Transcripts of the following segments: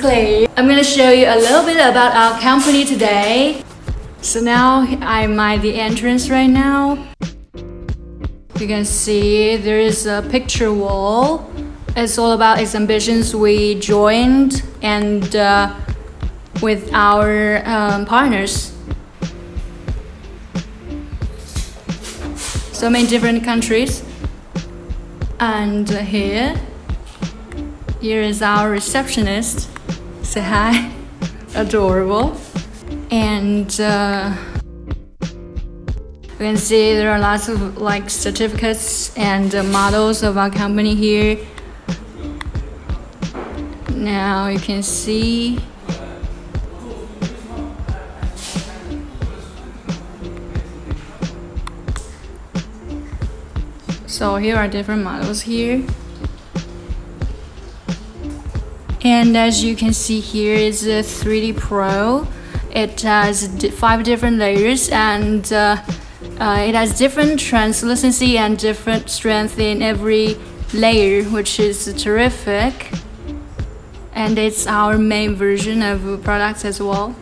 basically, I'm gonna show you a little bit about our company today. So now I'm at the entrance right now. You can see there is a picture wall. It's all about exhibitions we joined and with our partners. So many different countries. And here is our receptionist. Say hi. Adorable. And you can see there are lots of like certificates and models of our company here. Now you can see so here are different models here. And as you can see here is a 3D Pro. It has 5 different layers and it has different translucency and different strength in every layer, which is terrific. And it's our main version of products as well.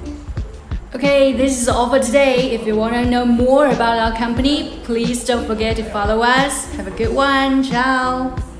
Okay, this is all for today. If you want to know more about our company, please don't forget to follow us. Have a good one. Ciao.